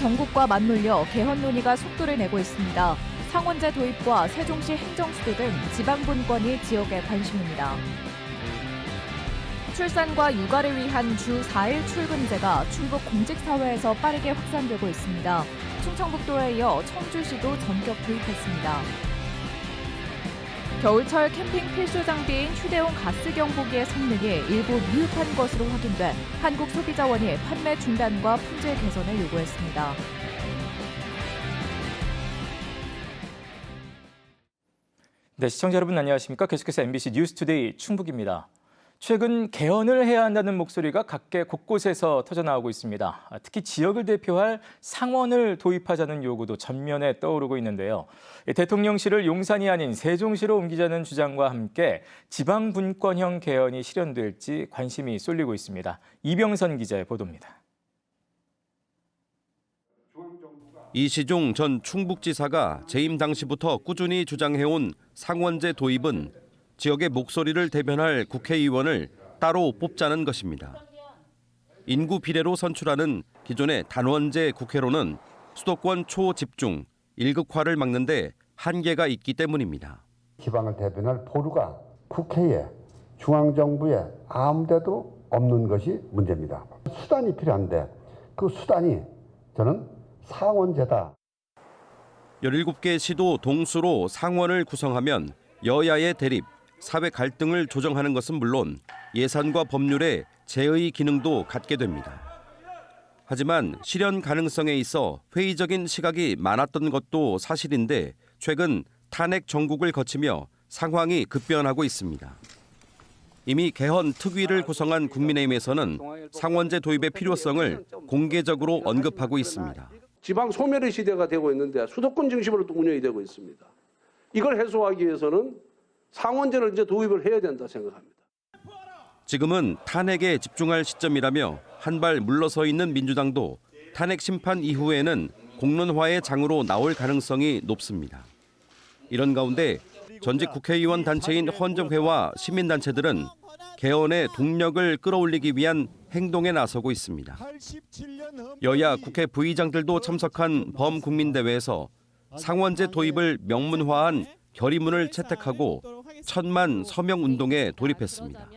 정국과 맞물려 개헌 논의가 속도를 내고 있습니다. 상원제 도입과 세종시 행정수도 등 지방분권이 지역의 관심입니다. 출산과 육아를 위한 주 4일 출근제가 충북 공직사회에서 빠르게 확산되고 있습니다. 충청북도에 이어 청주시도 전격 도입했습니다. 겨울철 캠핑 필수 장비인 휴대용 가스 경보기의 성능이 일부 미흡한 것으로 확인돼 한국소비자원이 판매 중단과 품질 개선을 요구했습니다. 네, 시청자 여러분 안녕하십니까? 계속해서 MBC 뉴스투데이 충북입니다. 최근 개헌을 해야 한다는 목소리가 각계 곳곳에서 터져나오고 있습니다. 특히 지역을 대표할 상원을 도입하자는 요구도 전면에 떠오르고 있는데요. 대통령실을 용산이 아닌 세종시로 옮기자는 주장과 함께 지방분권형 개헌이 실현될지 관심이 쏠리고 있습니다. 이병선 기자의 보도입니다. 이시종 전 충북지사가 재임 당시부터 꾸준히 주장해온 상원제 도입은 지역의 목소리를 대변할 국회의원을 따로 뽑자는 것입니다. 인구 비례로 선출하는 기존의 단원제 국회로는 수도권 초집중, 일극화를 막는 데 한계가 있기 때문입니다. 지방을 대변할 포류가 국회에, 중앙정부에 아무 데도 없는 것이 문제입니다. 수단이 필요한데 그 수단이 저는 상원제다. 17개 시도 동수로 상원을 구성하면 여야의 대립, 사회 갈등을 조정하는 것은 물론 예산과 법률의 제의 기능도 갖게 됩니다. 하지만 실현 가능성에 있어 회의적인 시각이 많았던 것도 사실인데 최근 탄핵 정국을 거치며 상황이 급변하고 있습니다. 이미 개헌 특위를 구성한 국민의힘에서는 상원제 도입의 필요성을 공개적으로 언급하고 있습니다. 지방 소멸의 시대가 되고 있는데 수도권 중심으로 또 운영이 되고 있습니다. 이걸 해소하기 위해서는 상원제를 이제 도입을 해야 된다 생각합니다. 지금은 탄핵에 집중할 시점이라며 한 발 물러서 있는 민주당도 탄핵 심판 이후에는 공론화의 장으로 나올 가능성이 높습니다. 이런 가운데 전직 국회의원 단체인 헌정회와 시민단체들은 개헌의 동력을 끌어올리기 위한 행동에 나서고 있습니다. 여야 국회 부의장들도 참석한 범국민대회에서 상원제 도입을 명문화한 결의문을 채택하고 1000만 서명 운동에 돌입했습니다.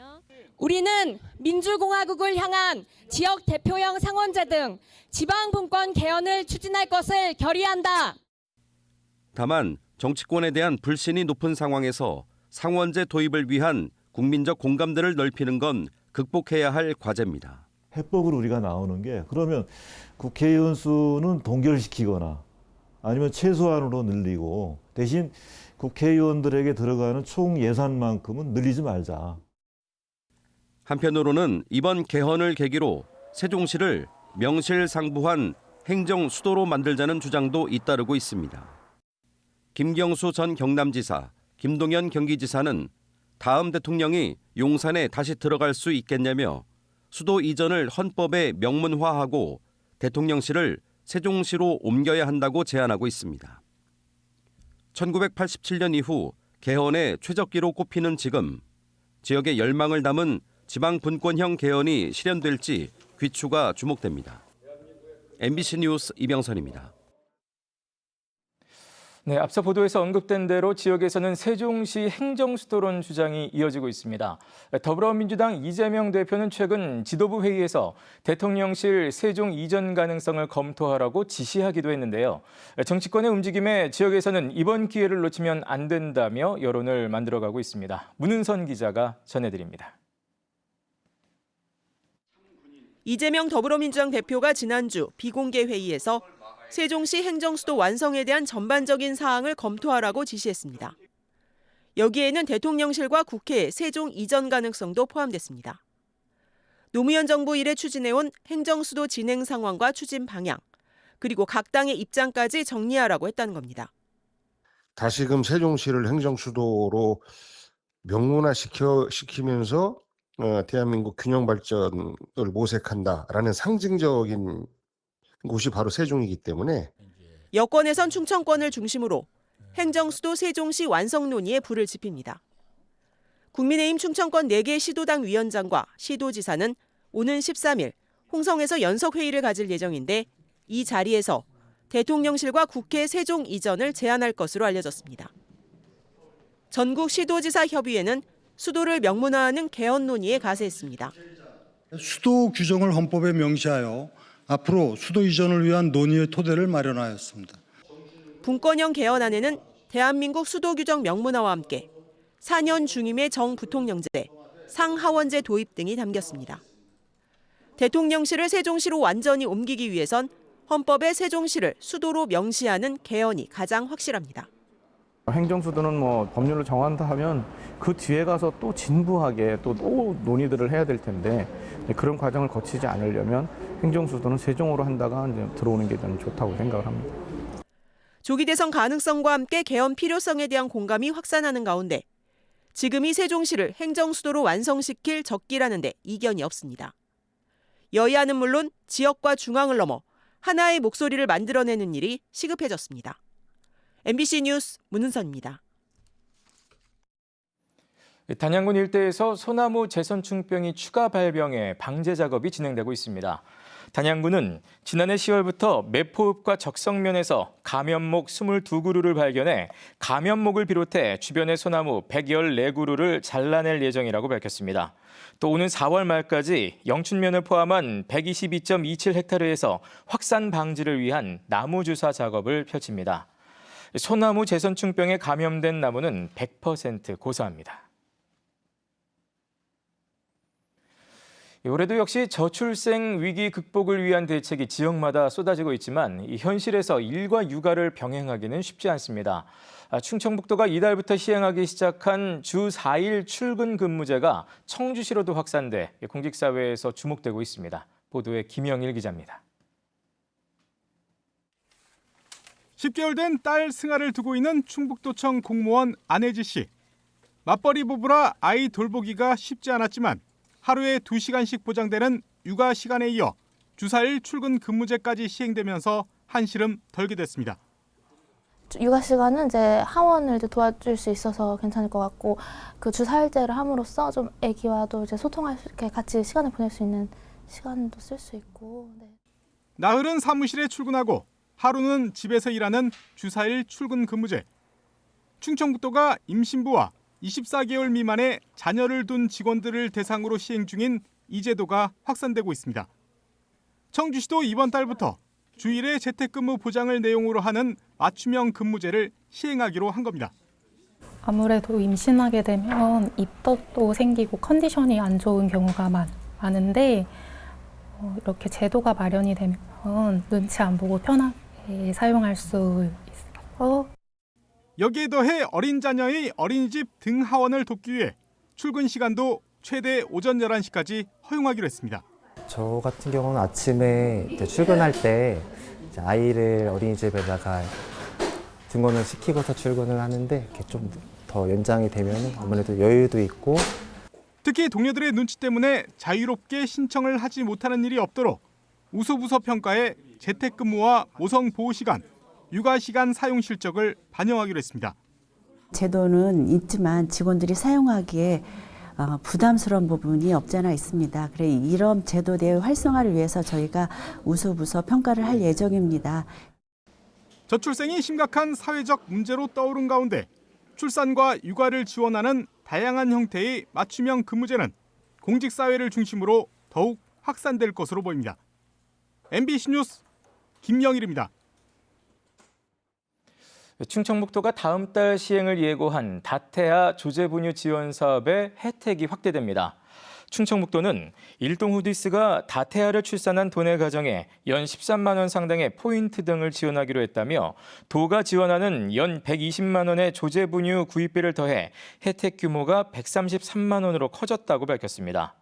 우리는 민주공화국을 향한 지역 대표형 상원제 등 지방분권 개헌을 추진할 것을 결의한다. 다만 정치권에 대한 불신이 높은 상황에서 상원제 도입을 위한 국민적 공감대를 넓히는 건 극복해야 할 과제입니다. 해법으로 우리가 나오는 게 그러면 국회의원 수는 동결시키거나 아니면 최소한으로 늘리고 대신 국회의원들에게 들어가는 총 예산만큼은 늘리지 말자. 한편으로는 이번 개헌을 계기로 세종시를 명실상부한 행정 수도로 만들자는 주장도 잇따르고 있습니다. 김경수 전 경남지사, 김동연 경기지사는 다음 대통령이 용산에 다시 들어갈 수 있겠냐며 수도 이전을 헌법에 명문화하고 대통령실을 세종시로 옮겨야 한다고 제안하고 있습니다. 1987년 이후 개헌의 최적기로 꼽히는 지금 지역의 열망을 담은 지방분권형 개헌이 실현될지 귀추가 주목됩니다. MBC 뉴스 이병선입니다. 네, 앞서 보도에서 언급된 대로 지역에서는 세종시 행정수도론 주장이 이어지고 있습니다. 더불어민주당 이재명 대표는 최근 지도부 회의에서 대통령실 세종 이전 가능성을 검토하라고 지시하기도 했는데요. 정치권의 움직임에 지역에서는 이번 기회를 놓치면 안 된다며 여론을 만들어가고 있습니다. 문은선 기자가 전해드립니다. 이재명 더불어민주당 대표가 지난주 비공개 회의에서 세종시 행정수도 완성에 대한 전반적인 사항을 검토하라고 지시했습니다. 여기에는 대통령실과 국회 세종 이전 가능성도 포함됐습니다. 노무현 정부 이래 추진해온 행정수도 진행 상황과 추진 방향, 그리고 각 당의 입장까지 정리하라고 했다는 겁니다. 다시금 세종시를 행정수도로 명문화시키면서 대한민국 균형 발전을 모색한다라는 상징적인 곳이 바로 세종이기 때문에 여권에선 충청권을 중심으로 행정수도 세종시 완성 논의에 불을 지핍니다. 국민의힘 충청권 4개 시도당 위원장과 시도지사는 오는 13일 홍성에서 연석회의를 가질 예정인데 이 자리에서 대통령실과 국회 세종 이전을 제안할 것으로 알려졌습니다. 전국 시도지사 협의회는 수도를 명문화하는 개헌 논의에 가세했습니다. 수도 규정을 헌법에 명시하여 앞으로 수도 이전을 위한 논의의 토대를 마련하였습니다. 분권형 개헌안에는 대한민국 수도 규정 명문화와 함께 4년 중임의 정부통령제, 상하원제 도입 등이 담겼습니다. 대통령실을 세종시로 완전히 옮기기 위해선 헌법에 세종시를 수도로 명시하는 개헌이 가장 확실합니다. 행정수도는 법률로 정한다 하면 그 뒤에 가서 또 진부하게 또 논의들을 해야 될 텐데 그런 과정을 거치지 않으려면 행정수도는 세종으로 한다가 이제 들어오는 게 저는 좋다고 생각을 합니다. 조기 대선 가능성과 함께 개헌 필요성에 대한 공감이 확산하는 가운데 지금이 세종시를 행정수도로 완성시킬 적기라는 데 이견이 없습니다. 여야는 물론 지역과 중앙을 넘어 하나의 목소리를 만들어내는 일이 시급해졌습니다. MBC 뉴스 문은선입니다. 단양군 일대에서 소나무 재선충병이 추가 발병해 방제 작업이 진행되고 있습니다. 단양군은 지난해 10월부터 매포읍과 적성면에서 감염목 22그루를 발견해 감염목을 비롯해 주변의 소나무 114그루를 잘라낼 예정이라고 밝혔습니다. 또 오는 4월 말까지 영춘면을 포함한 122.27헥타르에서 확산 방지를 위한 나무 주사 작업을 펼칩니다. 소나무 재선충병에 감염된 나무는 100% 고사합니다. 올해도 역시 저출생 위기 극복을 위한 대책이 지역마다 쏟아지고 있지만 현실에서 일과 육아를 병행하기는 쉽지 않습니다. 충청북도가 이달부터 시행하기 시작한 주 4일 출근 근무제가 청주시로도 확산돼 공직사회에서 주목되고 있습니다. 보도에 김영일 기자입니다. 10개월 된 딸 승아를 두고 있는 충북도청 공무원 안혜지 씨. 맞벌이 부부라 아이 돌보기가 쉽지 않았지만 하루에 2시간씩 보장되는 육아 시간에 이어 주 4일 출근 근무제까지 시행되면서 한시름 덜게 됐습니다. 육아 시간은 이제 하원을 도와줄 수 있어서 괜찮을 것 같고 그 주 4일제를 함으로써 좀 아기와도 이제 소통할 수 있게 같이 시간을 보낼 수 있는 시간도 쓸 수 있고. 네. 나흘은 사무실에 출근하고 하루는 집에서 일하는 주 4일 출근 근무제. 충청북도가 임신부와 24개월 미만의 자녀를 둔 직원들을 대상으로 시행 중인 이 제도가 확산되고 있습니다. 청주시도 이번 달부터 주일에 재택근무 보장을 내용으로 하는 맞춤형 근무제를 시행하기로 한 겁니다. 아무래도 임신하게 되면 입덧도 생기고 컨디션이 안 좋은 경우가 많은데 이렇게 제도가 마련이 되면 눈치 안 보고 편하게 사용할 수 있어요. 여기에 더해 어린 자녀의 어린이집 등하원을 돕기 위해 출근 시간도 최대 오전 11시까지 허용하기로 했습니다. 저 같은 경우는 아침에 이제 출근할 때 이제 아이를 어린이집에다가 등원을 시키고서 출근을 하는데 이렇게 좀 더 연장이 되면 아무래도 여유도 있고 특히 동료들의 눈치 때문에 자유롭게 신청을 하지 못하는 일이 없도록 우수부서 평가에 재택근무와 모성 보호 시간, 육아 시간 사용 실적을 반영하기로 했습니다. 제도는 있지만 직원들이 사용하기에 부담스러운 부분이 없지 않아 있습니다. 그래 이런 제도 내 활성화를 위해서 저희가 우수부서 평가를 할 예정입니다. 저출생이 심각한 사회적 문제로 떠오른 가운데 출산과 육아를 지원하는 다양한 형태의 맞춤형 근무제는 공직사회를 중심으로 더욱 확산될 것으로 보입니다. MBC 뉴스 김영일입니다. 충청북도가 다음 달 시행을 예고한 다태아 조제분유 지원 사업의 혜택이 확대됩니다. 충청북도는 일동 후디스가 다태아를 출산한 도내 가정에 연 13만 원 상당의 포인트 등을 지원하기로 했다며 도가 지원하는 연 120만 원의 조제분유 구입비를 더해 혜택 규모가 133만 원으로 커졌다고 밝혔습니다.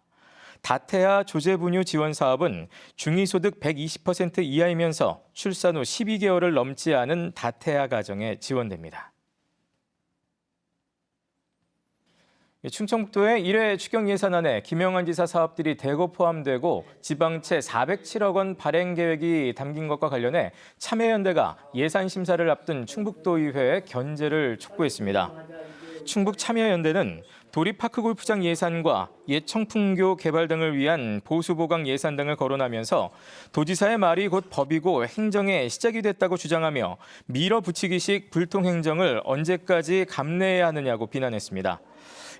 다태아 조제분유 지원 사업은 중위소득 120% 이하이면서 출산 후 12개월을 넘지 않은 다태아 가정에 지원됩니다. 충청북도의 1회 추경 예산안에 김영환 지사 사업들이 대거 포함되고 지방채 407억 원 발행 계획이 담긴 것과 관련해 참여연대가 예산 심사를 앞둔 충북도의회에 견제를 촉구했습니다. 충북참여연대는 도립파크골프장 예산과 옛 청풍교 개발 등을 위한 보수보강 예산 등을 거론하면서 도지사의 말이 곧 법이고 행정의 시작이 됐다고 주장하며 밀어붙이기식 불통행정을 언제까지 감내해야 하느냐고 비난했습니다.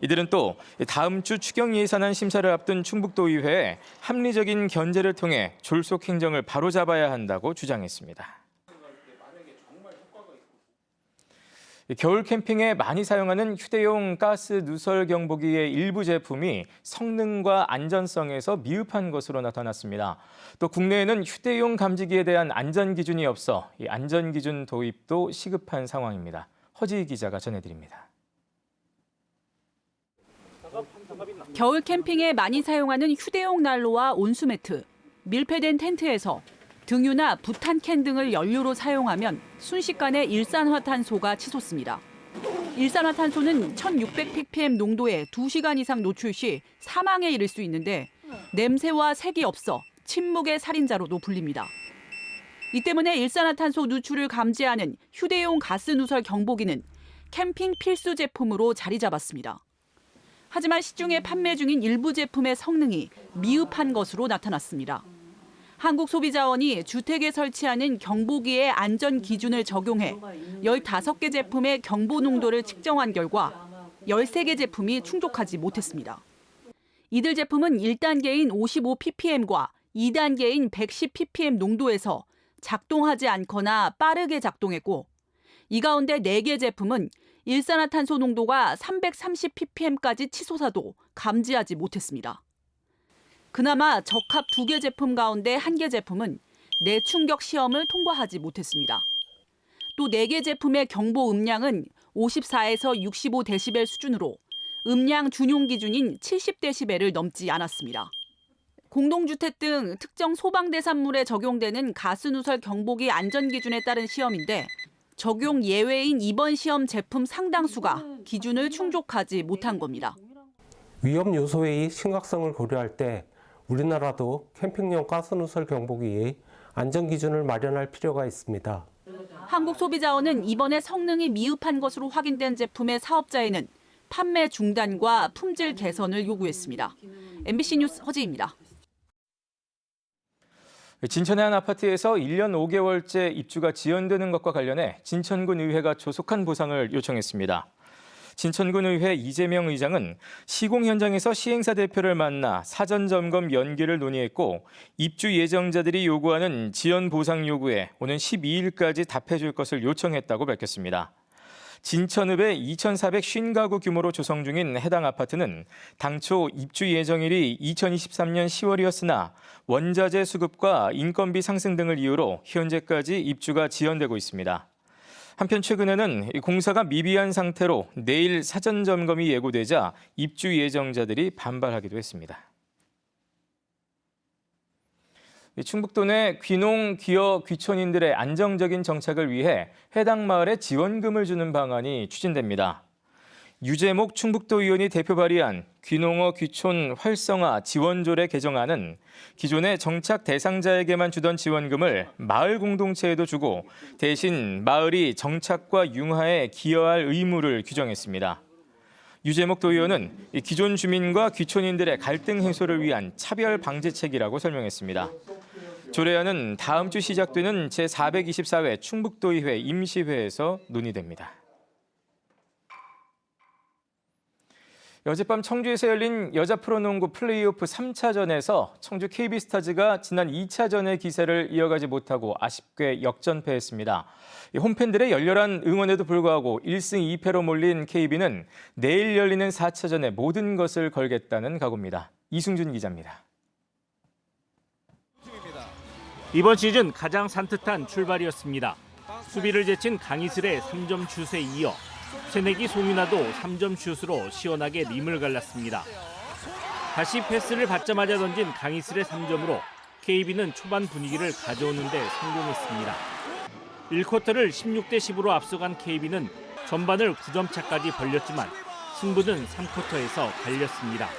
이들은 또 다음 주 추경 예산안 심사를 앞둔 충북도의회에 합리적인 견제를 통해 졸속 행정을 바로잡아야 한다고 주장했습니다. 겨울 캠핑에 많이 사용하는 휴대용 가스 누설 경보기의 일부 제품이 성능과 안전성에서 미흡한 것으로 나타났습니다. 또 국내에는 휴대용 감지기에 대한 안전 기준이 없어 이 안전 기준 도입도 시급한 상황입니다. 허지희 기자가 전해드립니다. 겨울 캠핑에 많이 사용하는 휴대용 난로와 온수매트, 밀폐된 텐트에서 등유나 부탄캔 등을 연료로 사용하면 순식간에 일산화탄소가 치솟습니다. 일산화탄소는 1600ppm 농도에 2시간 이상 노출 시 사망에 이를 수 있는데 냄새와 색이 없어 침묵의 살인자로도 불립니다. 이 때문에 일산화탄소 누출을 감지하는 휴대용 가스 누설 경보기는 캠핑 필수 제품으로 자리 잡았습니다. 하지만 시중에 판매 중인 일부 제품의 성능이 미흡한 것으로 나타났습니다. 한국소비자원이 주택에 설치하는 경보기의 안전 기준을 적용해 15개 제품의 경보 농도를 측정한 결과 13개 제품이 충족하지 못했습니다. 이들 제품은 1단계인 55ppm과 2단계인 110ppm 농도에서 작동하지 않거나 빠르게 작동했고 이 가운데 4개 제품은 일산화탄소 농도가 330ppm까지 치솟아도 감지하지 못했습니다. 그나마 적합 2개 제품 가운데 1개 제품은 내충격 시험을 통과하지 못했습니다. 또 4개 제품의 경보 음량은 54에서 65dB 수준으로 음량 준용 기준인 70dB를 넘지 않았습니다. 공동주택 등 특정 소방 대산물에 적용되는 가스 누설 경보기 안전 기준에 따른 시험인데 적용 예외인 이번 시험 제품 상당수가 기준을 충족하지 못한 겁니다. 위험 요소의 심각성을 고려할 때 우리나라도 캠핑용 가스 누설 경보기의 안전 기준을 마련할 필요가 있습니다. 한국소비자원은 이번에 성능이 미흡한 것으로 확인된 제품의 사업자에는 판매 중단과 품질 개선을 요구했습니다. MBC 뉴스 허지입니다. 진천의 한 아파트에서 1년 5개월째 입주가 지연되는 것과 관련해 진천군 의회가 조속한 보상을 요청했습니다. 진천군 의회 이재명 의장은 시공 현장에서 시행사 대표를 만나 사전 점검 연기를 논의했고 입주 예정자들이 요구하는 지연 보상 요구에 오는 12일까지 답해줄 것을 요청했다고 밝혔습니다. 진천읍의 2,450가구 규모로 조성 중인 해당 아파트는 당초 입주 예정일이 2023년 10월이었으나 원자재 수급과 인건비 상승 등을 이유로 현재까지 입주가 지연되고 있습니다. 한편 최근에는 공사가 미비한 상태로 내일 사전 점검이 예고되자 입주 예정자들이 반발하기도 했습니다. 충북도 내 귀농, 귀어, 귀촌인들의 안정적인 정착을 위해 해당 마을에 지원금을 주는 방안이 추진됩니다. 유재목 충북도 의원이 대표 발의한 귀농어 귀촌 활성화 지원조례 개정안은 기존의 정착 대상자에게만 주던 지원금을 마을 공동체에도 주고 대신 마을이 정착과 융화에 기여할 의무를 규정했습니다. 유재목 도의원은 기존 주민과 귀촌인들의 갈등 해소를 위한 차별 방지책이라고 설명했습니다. 조례안은 다음 주 시작되는 제424회 충북도의회 임시회에서 논의됩니다. 어젯밤 청주에서 열린 여자 프로농구 플레이오프 3차전에서 청주 KB스타즈가 지난 2차전의 기세를 이어가지 못하고 아쉽게 역전패했습니다. 홈팬들의 열렬한 응원에도 불구하고 1승 2패로 몰린 KB는 내일 열리는 4차전에 모든 것을 걸겠다는 각오입니다. 이승준 기자입니다. 이번 시즌 가장 산뜻한 출발이었습니다. 수비를 제친 강희슬의 3점 슛에 이어 새내기 송윤아도 3점 슛으로 시원하게 림을 갈랐습니다. 다시 패스를 받자마자 던진 강희슬의 3점으로 KB는 초반 분위기를 가져오는 데 성공했습니다. 1쿼터를 16대 10으로 앞서간 KB는 전반을 9점 차까지 벌렸지만 승부는 3쿼터에서 갈렸습니다.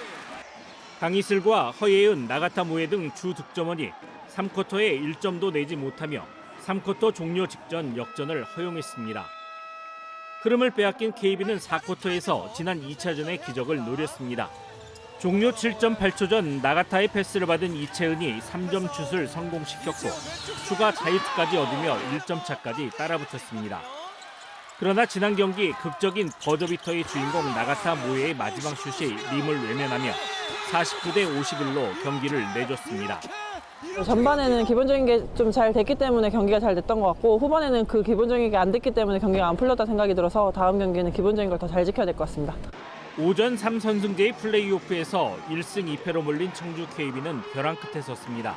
강희슬과 허예은, 나가타 모에 등 주 득점원이 3쿼터에 1점도 내지 못하며 3쿼터 종료 직전 역전을 허용했습니다. 흐름을 빼앗긴 KB는 4쿼터에서 지난 2차전의 기적을 노렸습니다. 종료 7.8초 전 나가타의 패스를 받은 이채은이 3점 슛을 성공시켰고 추가 자유투까지 얻으며 1점 차까지 따라붙었습니다. 그러나 지난 경기 극적인 버저비터의 주인공 나가타 모에의 마지막 슛이 림을 외면하며 49대 51로 경기를 내줬습니다. 전반에는 기본적인 게 좀 잘 됐기 때문에 경기가 잘 됐던 것 같고 후반에는 그 기본적인 게 안 됐기 때문에 경기가 안 풀렸다 생각이 들어서 다음 경기는 기본적인 걸 더 잘 지켜야 될 것 같습니다. 오전 3선승제의 플레이오프에서 1승 2패로 몰린 청주 KB는 벼랑 끝에 섰습니다.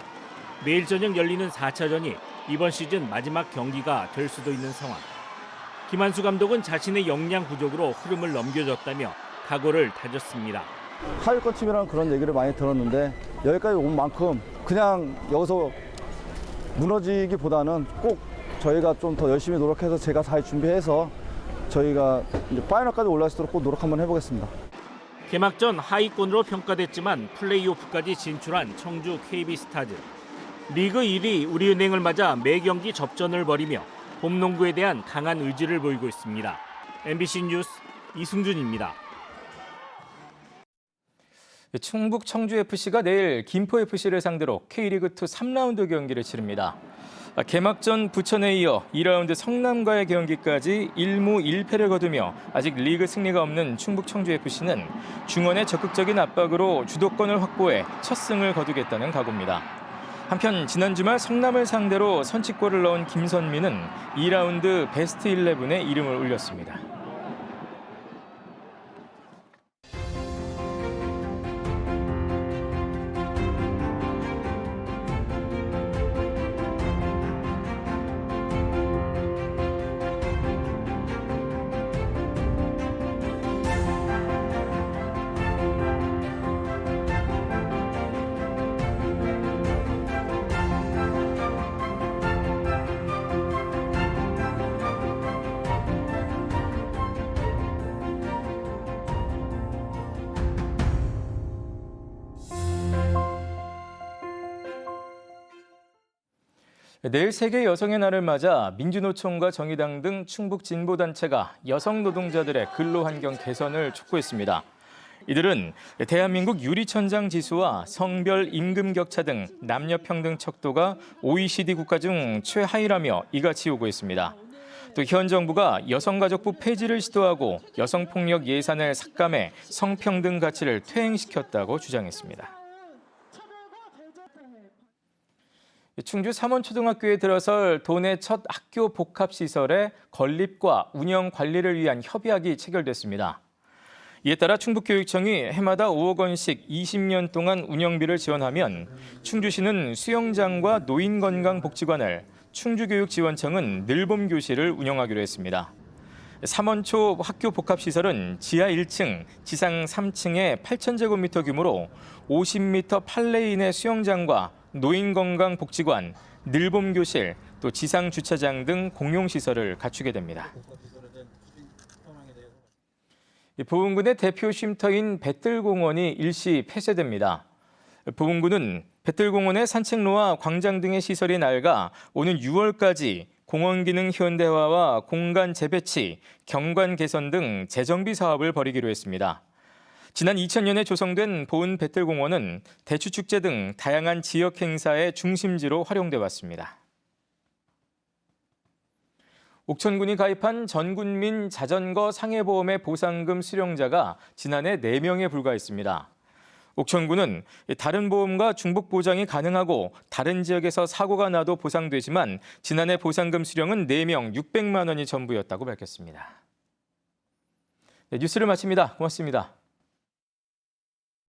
내일 저녁 열리는 4차전이 이번 시즌 마지막 경기가 될 수도 있는 상황. 김한수 감독은 자신의 역량 부족으로 흐름을 넘겨줬다며 각오를 다졌습니다. 하위권 팀이라는 그런 얘기를 많이 들었는데 여기까지 온 만큼 그냥 여기서 무너지기보다는 꼭 저희가 좀 더 열심히 노력해서 제가 잘 준비해서 저희가 이제 파이널까지 올라갈 수 있도록 꼭 노력 한번 해보겠습니다. 개막전 하위권으로 평가됐지만 플레이오프까지 진출한 청주 KB스타즈. 리그 1위 우리은행을 맞아 매경기 접전을 벌이며 봄농구에 대한 강한 의지를 보이고 있습니다. MBC 뉴스 이승준입니다. 충북 청주FC가 내일 김포FC를 상대로 K리그2 3라운드 경기를 치릅니다. 개막전 부천에 이어 2라운드 성남과의 경기까지 1무 1패를 거두며 아직 리그 승리가 없는 충북 청주FC는 중원의 적극적인 압박으로 주도권을 확보해 첫 승을 거두겠다는 각오입니다. 한편 지난 주말 성남을 상대로 선취골을 넣은 김선미는 2라운드 베스트 11에 이름을 올렸습니다. 내일 세계 여성의 날을 맞아 민주노총과 정의당 등 충북 진보단체가 여성 노동자들의 근로환경 개선을 촉구했습니다. 이들은 대한민국 유리천장 지수와 성별 임금 격차 등 남녀평등 척도가 OECD 국가 중 최하위라며 이같이 요구했습니다. 또 현 정부가 여성가족부 폐지를 시도하고 여성폭력 예산을 삭감해 성평등 가치를 퇴행시켰다고 주장했습니다. 충주 삼원초등학교에 들어설 도내 첫 학교 복합시설의 건립과 운영 관리를 위한 협약이 체결됐습니다. 이에 따라 충북교육청이 해마다 5억 원씩 20년 동안 운영비를 지원하면 충주시는 수영장과 노인건강복지관을, 충주교육지원청은 늘봄교실을 운영하기로 했습니다. 삼원초 학교 복합시설은 지하 1층, 지상 3층의 8,000제곱미터 규모로 50m 판레인의 수영장과 노인건강복지관, 늘봄교실, 또 지상주차장 등 공용시설을 갖추게 됩니다. 보은군의 대표 쉼터인 배뜰공원이 일시 폐쇄됩니다. 보은군은 배뜰공원의 산책로와 광장 등의 시설이 낡아 오는 6월까지 공원 기능 현대화와 공간 재배치, 경관 개선 등 재정비 사업을 벌이기로 했습니다. 지난 2000년에 조성된 보은 배뜰공원은 대추축제 등 다양한 지역 행사의 중심지로 활용돼 왔습니다. 옥천군이 가입한 전군민 자전거 상해보험의 보상금 수령자가 지난해 4명에 불과했습니다. 옥천군은 다른 보험과 중복 보장이 가능하고 다른 지역에서 사고가 나도 보상되지만 지난해 보상금 수령은 4명 600만 원이 전부였다고 밝혔습니다. 네, 뉴스를 마칩니다. 고맙습니다.